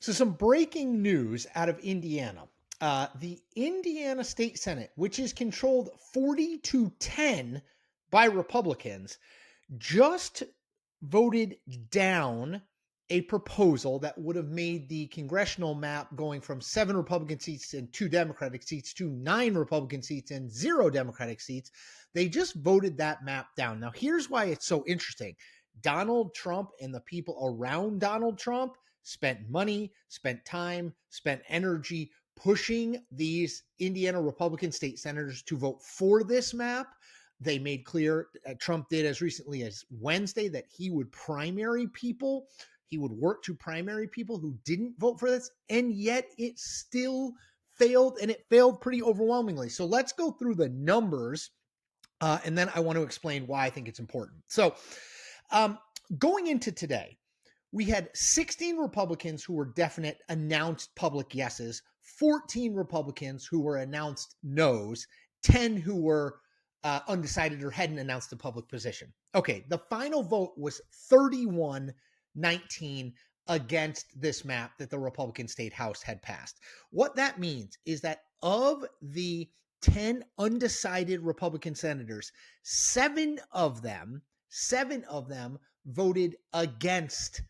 So, some breaking news out of Indiana. The Indiana State Senate, which is controlled 40-10 by Republicans, just voted down a proposal that would have made the congressional map going from 7 Republican seats and 2 Democratic seats to 9 Republican seats and 0 Democratic seats. They just voted that map down. Now, here's why it's so interesting. Donald Trump and the people around Donald Trump spent money, spent time, spent energy pushing these Indiana Republican state senators to vote for this map. They made clear, Trump did as recently as Wednesday, that he would primary people. He would work to primary people who didn't vote for this. And yet it still failed, and it failed pretty overwhelmingly. So let's go through the numbers. And then I want to explain why I think it's important. So going into today, we had 16 Republicans who were definite announced public yeses, 14 Republicans who were announced no's, 10 who were undecided or hadn't announced a public position. Okay, the final vote was 31-19 against this map that the Republican State House had passed. What that means is that of the 10 undecided Republican senators, seven of them voted against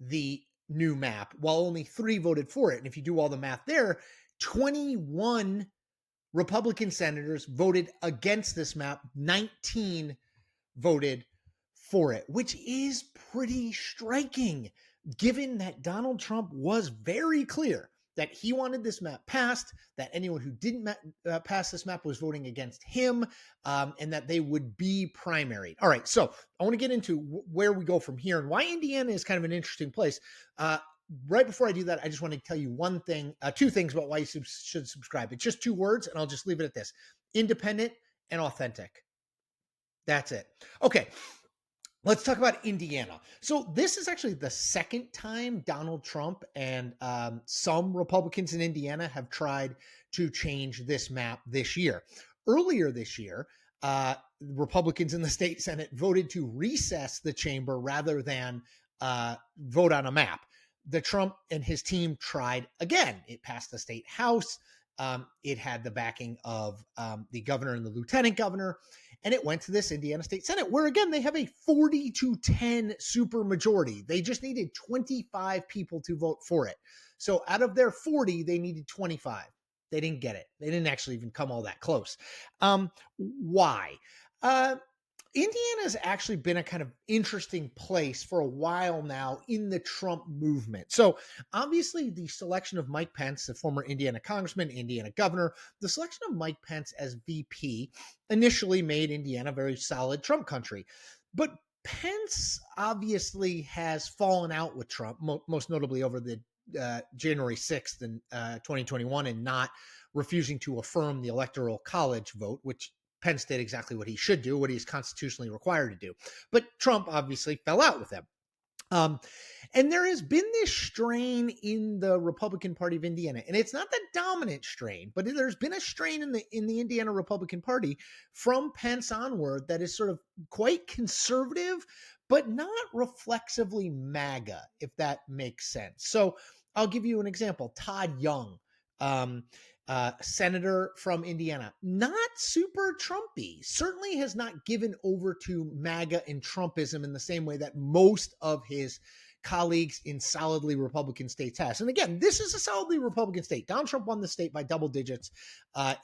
the new map, while only 3 voted for it. And if you do all the math there, 21 Republican senators voted against this map, 19 voted for it, which is pretty striking, given that Donald Trump was very clear that he wanted this map passed, that anyone who didn't pass this map was voting against him, and that they would be primaried. All right, so I want to get into where we go from here and why Indiana is kind of an interesting place. Right before I do that, I just want to tell you one thing, 2 things about why you should subscribe. It's just 2 words, and I'll just leave it at this: independent and authentic. That's it. Okay. Let's talk about Indiana. So this is actually the second time Donald Trump and some Republicans in Indiana have tried to change this map this year. Earlier this year, Republicans in the state Senate voted to recess the chamber rather than vote on a map. The Trump and his team tried again. It passed the state house. It had the backing of the governor and the lieutenant governor, and it went to this Indiana State Senate, where again they have a 40-10 supermajority. They just needed 25 people to vote for it. So out of their 40, they needed 25. They didn't get it. They didn't actually even come all that close. Why? Indiana has actually been a kind of interesting place for a while now in the Trump movement. So obviously the selection of Mike Pence, the former Indiana congressman, Indiana governor, the selection of Mike Pence as VP initially made Indiana very solid Trump country. But Pence obviously has fallen out with Trump, most notably over the January 6th in 2021, and not refusing to affirm the Electoral College vote, which Pence did exactly what he should do, what he's constitutionally required to do. But Trump obviously fell out with him. And there has been this strain in the Republican Party of Indiana, and it's not the dominant strain, but there's been a strain in the Indiana Republican Party from Pence onward that is sort of quite conservative, but not reflexively MAGA, if that makes sense. So I'll give you an example. Todd Young, senator from Indiana, not super Trumpy, certainly has not given over to MAGA and Trumpism in the same way that most of his colleagues in solidly Republican states has. And again, this is a solidly Republican state. Donald Trump won the state by double digits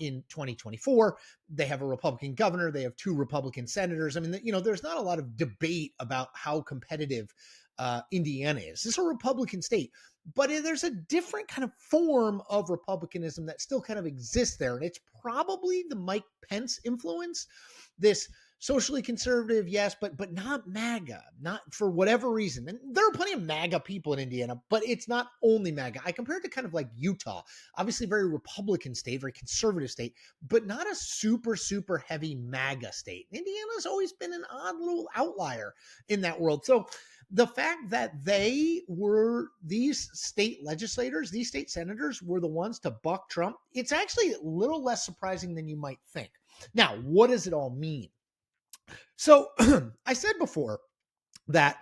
in 2024. They have a Republican governor. They have 2 Republican senators. I mean, there's not a lot of debate about how competitive Indiana is. This is a Republican state, but there's a different kind of form of Republicanism that still kind of exists there. And it's probably the Mike Pence influence, this socially conservative, yes, but not MAGA, not for whatever reason. And there are plenty of MAGA people in Indiana, but it's not only MAGA. I compare it to kind of like Utah, obviously very Republican state, very conservative state, but not a super, super heavy MAGA state. Indiana's always been an odd little outlier in that world. So the fact that these state legislators, these state senators were the ones to buck Trump, it's actually a little less surprising than you might think. Now, what does it all mean? So I said before that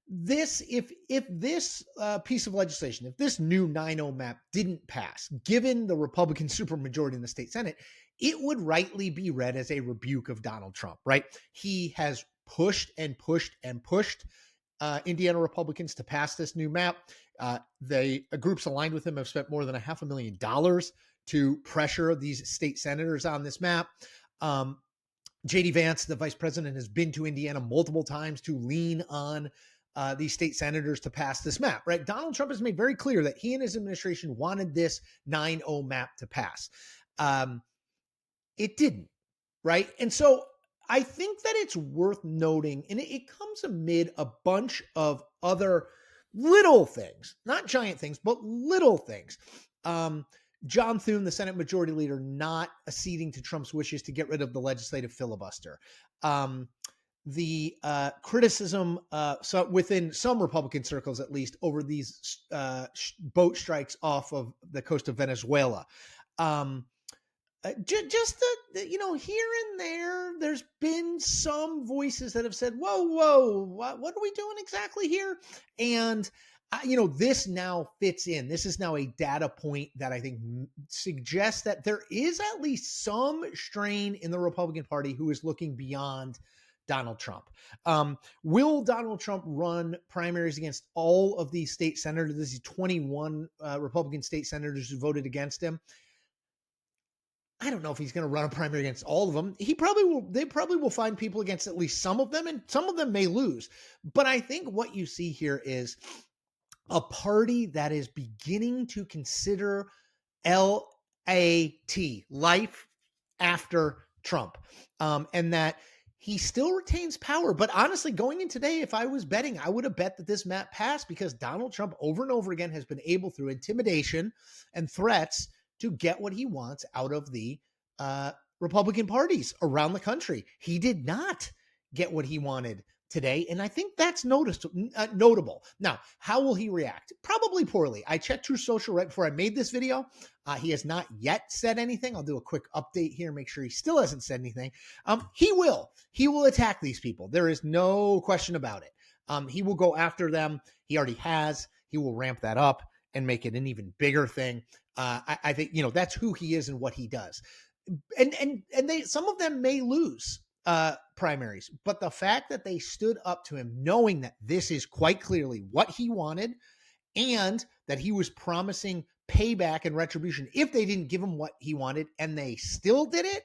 if this piece of legislation, if this new 9-0 map didn't pass, given the Republican supermajority in the state Senate, it would rightly be read as a rebuke of Donald Trump, right? He has pushed and pushed and pushed Indiana Republicans to pass this new map. Groups aligned with him have spent more than $500,000 to pressure these state senators on this map. JD Vance, the vice president, has been to Indiana multiple times to lean on these state senators to pass this map, right? Donald Trump has made very clear that he and his administration wanted this 9-0 map to pass. It didn't, right? And so I think that it's worth noting, and it comes amid a bunch of other little things, not giant things, but little things. John Thune, the Senate Majority Leader, not acceding to Trump's wishes to get rid of the legislative filibuster. The criticism within some Republican circles, at least, over these boat strikes off of the coast of Venezuela. Just here and there's been some voices that have said, whoa, what are we doing exactly here? And this now fits in. This is now a data point that I think suggests that there is at least some strain in the Republican Party who is looking beyond Donald Trump. Will Donald Trump run primaries against all of these state senators? These 21 Republican state senators who voted against him. I don't know if he's going to run a primary against all of them. He probably will. They probably will find people against at least some of them, and some of them may lose. But I think what you see here is a party that is beginning to consider LAT, life after Trump, and that he still retains power. But honestly, going in today, if I was betting, I would have bet that this map passed because Donald Trump over and over again has been able, through intimidation and threats, to get what he wants out of the Republican parties around the country. He did not get what he wanted today, and I think that's notable. Now, how will he react? Probably poorly. I checked Truth Social right before I made this video. He has not yet said anything. I'll do a quick update here, make sure he still hasn't said anything. He will attack these people. There is no question about it. He will go after them. He already has. He will ramp that up and make it an even bigger thing. I think, that's who he is and what he does. And some of them may lose primaries, but the fact that they stood up to him, knowing that this is quite clearly what he wanted and that he was promising payback and retribution if they didn't give him what he wanted, and they still did it,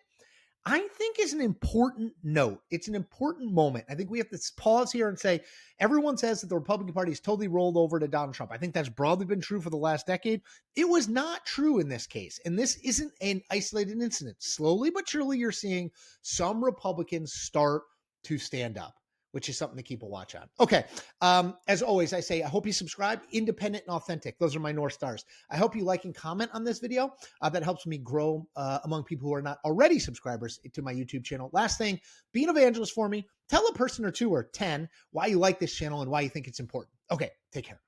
I think is an important note. It's an important moment. I think we have to pause here and say, everyone says that the Republican Party is totally rolled over to Donald Trump. I think that's broadly been true for the last decade. It was not true in this case. And this isn't an isolated incident. Slowly but surely, you're seeing some Republicans start to stand up, which is something to keep a watch on. Okay. As always, I say, I hope you subscribe. Independent and authentic. Those are my North Stars. I hope you like and comment on this video. That helps me grow among people who are not already subscribers to my YouTube channel. Last thing, be an evangelist for me. Tell a person or two or 10 why you like this channel and why you think it's important. Okay, take care.